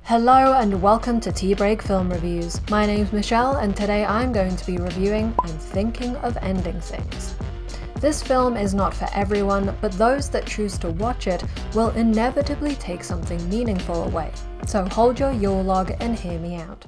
Hello and welcome to Tea Break Film Reviews. My name's Michel and today I'm going to be reviewing I'm Thinking of Ending Things. This film is not for everyone, but those that choose to watch it will inevitably take something meaningful away. So hold your Yule log and hear me out.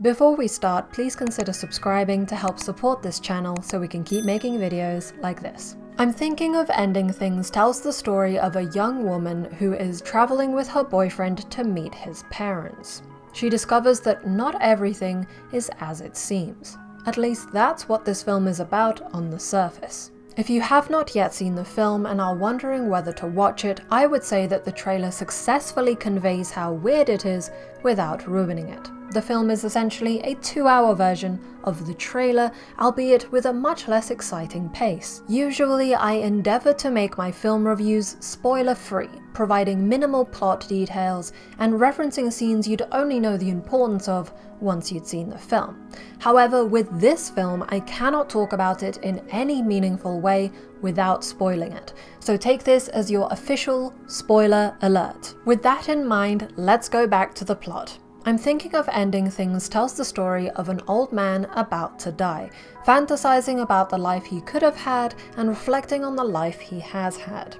Before we start, please consider subscribing to help support this channel so we can keep making videos like this. I'm Thinking of Ending Things tells the story of a young woman who is traveling with her boyfriend to meet his parents. She discovers that not everything is as it seems. At least that's what this film is about on the surface. If you have not yet seen the film and are wondering whether to watch it, I would say that the trailer successfully conveys how weird it is without ruining it. The film is essentially a 2-hour version of the trailer, albeit with a much less exciting pace. Usually I endeavour to make my film reviews spoiler-free, providing minimal plot details and referencing scenes you'd only know the importance of once you'd seen the film. However, with this film, I cannot talk about it in any meaningful way without spoiling it, so take this as your official spoiler alert. With that in mind, let's go back to the plot. I'm Thinking of Ending Things tells the story of an old man about to die, fantasizing about the life he could have had and reflecting on the life he has had.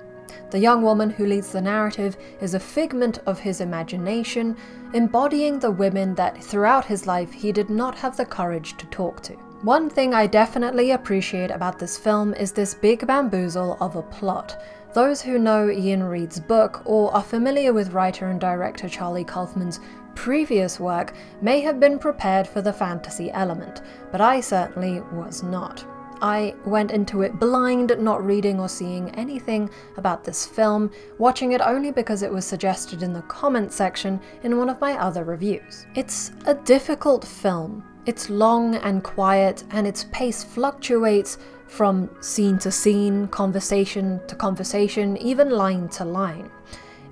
The young woman who leads the narrative is a figment of his imagination, embodying the women that throughout his life he did not have the courage to talk to. One thing I definitely appreciate about this film is this big bamboozle of a plot. Those who know Ian Reid's book or are familiar with writer and director Charlie Kaufman's previous work may have been prepared for the fantasy element, but I certainly was not. I went into it blind, not reading or seeing anything about this film, watching it only because it was suggested in the comment section in one of my other reviews. It's a difficult film. It's long and quiet, and its pace fluctuates from scene to scene, conversation to conversation, even line to line.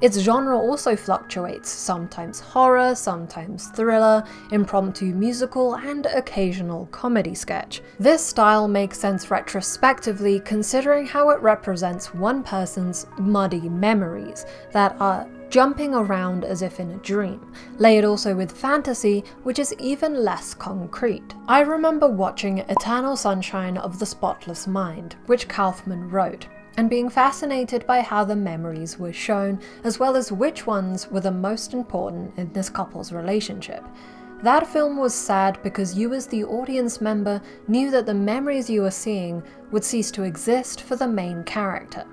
Its genre also fluctuates, sometimes horror, sometimes thriller, impromptu musical, and occasional comedy sketch. This style makes sense retrospectively considering how it represents one person's muddy memories that are jumping around as if in a dream, layered also with fantasy, which is even less concrete. I remember watching Eternal Sunshine of the Spotless Mind, which Kaufman wrote, and being fascinated by how the memories were shown, as well as which ones were the most important in this couple's relationship. That film was sad because you as the audience member knew that the memories you were seeing would cease to exist for the main character.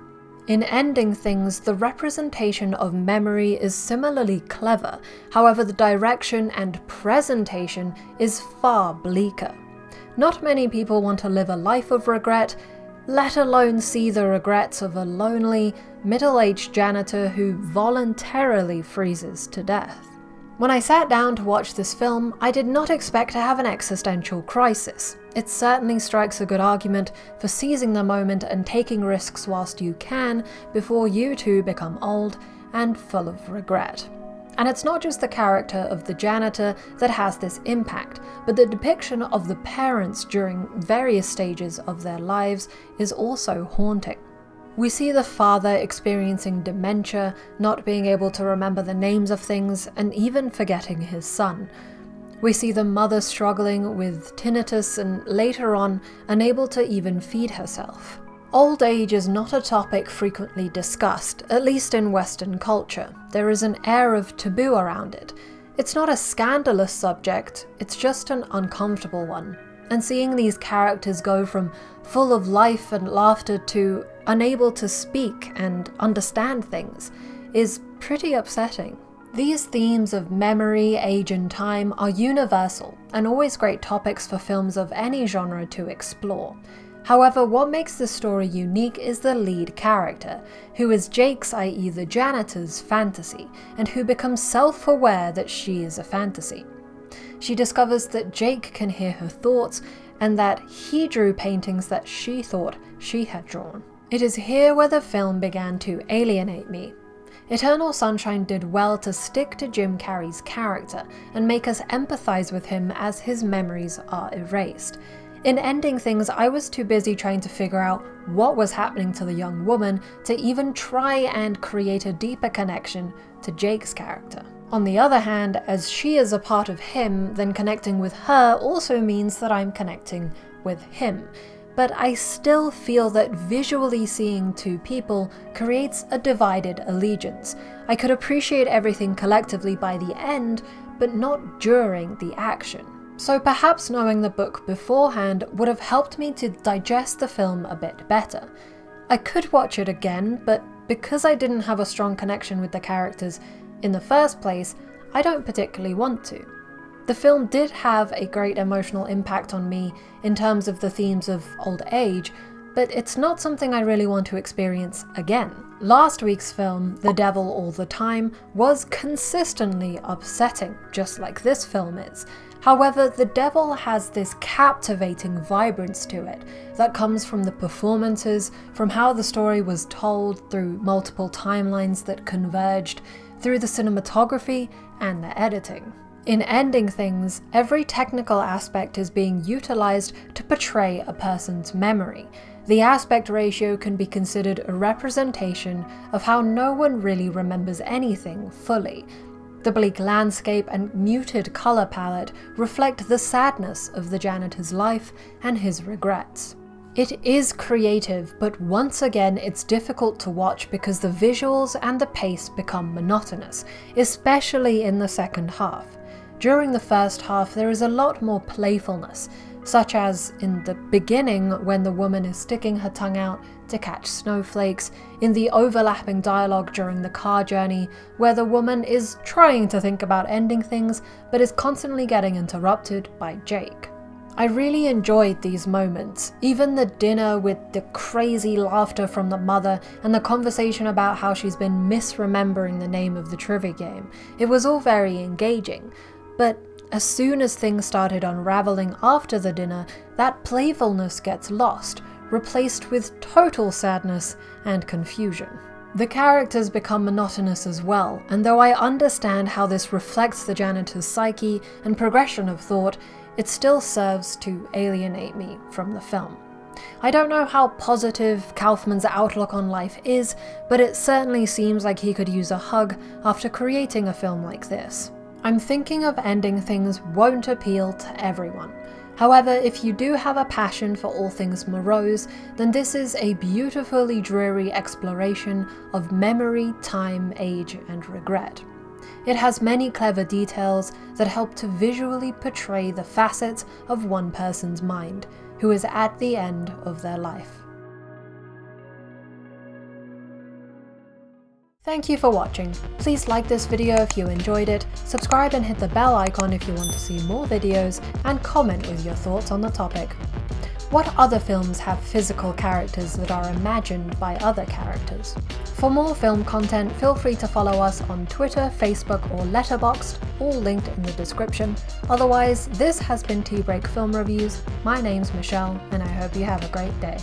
In Ending Things, the representation of memory is similarly clever, however the direction and presentation is far bleaker. Not many people want to live a life of regret, let alone see the regrets of a lonely, middle-aged janitor who voluntarily freezes to death. When I sat down to watch this film, I did not expect to have an existential crisis. It certainly strikes a good argument for seizing the moment and taking risks whilst you can before you too become old and full of regret. And it's not just the character of the janitor that has this impact, but the depiction of the parents during various stages of their lives is also haunting. We see the father experiencing dementia, not being able to remember the names of things, and even forgetting his son. We see the mother struggling with tinnitus and later on unable to even feed herself. Old age is not a topic frequently discussed, at least in Western culture. There is an air of taboo around it. It's not a scandalous subject, it's just an uncomfortable one. And seeing these characters go from full of life and laughter to unable to speak and understand things is pretty upsetting. These themes of memory, age and time are universal and always great topics for films of any genre to explore. However, what makes this story unique is the lead character, who is Jake's, i.e. the janitor's, fantasy, and who becomes self-aware that she is a fantasy. She discovers that Jake can hear her thoughts and that he drew paintings that she thought she had drawn. It is here where the film began to alienate me. Eternal Sunshine did well to stick to Jim Carrey's character and make us empathize with him as his memories are erased. In Ending Things, I was too busy trying to figure out what was happening to the young woman to even try and create a deeper connection to Jake's character. On the other hand, as she is a part of him, then connecting with her also means that I'm connecting with him. But I still feel that visually seeing two people creates a divided allegiance. I could appreciate everything collectively by the end, but not during the action. So perhaps knowing the book beforehand would have helped me to digest the film a bit better. I could watch it again, but because I didn't have a strong connection with the characters in the first place, I don't particularly want to. The film did have a great emotional impact on me in terms of the themes of old age, but it's not something I really want to experience again. Last week's film, The Devil All the Time, was consistently upsetting, just like this film is. However, The Devil has this captivating vibrance to it that comes from the performances, from how the story was told through multiple timelines that converged, through the cinematography and the editing. In Ending Things, every technical aspect is being utilized to portray a person's memory. The aspect ratio can be considered a representation of how no one really remembers anything fully. The bleak landscape and muted color palette reflect the sadness of the janitor's life and his regrets. It is creative, but once again it's difficult to watch because the visuals and the pace become monotonous, especially in the second half. During the first half there is a lot more playfulness, such as in the beginning when the woman is sticking her tongue out to catch snowflakes, in the overlapping dialogue during the car journey where the woman is trying to think about ending things but is constantly getting interrupted by Jake. I really enjoyed these moments, even the dinner with the crazy laughter from the mother and the conversation about how she's been misremembering the name of the trivia game. It was all very engaging, but as soon as things started unraveling after the dinner, that playfulness gets lost, replaced with total sadness and confusion. The characters become monotonous as well, and though I understand how this reflects the janitor's psyche and progression of thought, it still serves to alienate me from the film. I don't know how positive Kaufman's outlook on life is, but it certainly seems like he could use a hug after creating a film like this. I'm thinking of Ending Things won't appeal to everyone. However, if you do have a passion for all things morose, then this is a beautifully dreary exploration of memory, time, age, and regret. It has many clever details that help to visually portray the facets of one person's mind, who is at the end of their life. Thank you for watching. Please like this video if you enjoyed it, subscribe and hit the bell icon if you want to see more videos, and comment with your thoughts on the topic. What other films have physical characters that are imagined by other characters? For more film content, feel free to follow us on Twitter, Facebook, or Letterboxd, all linked in the description. Otherwise, this has been Tea Break Film Reviews. My name's Michelle, and I hope you have a great day.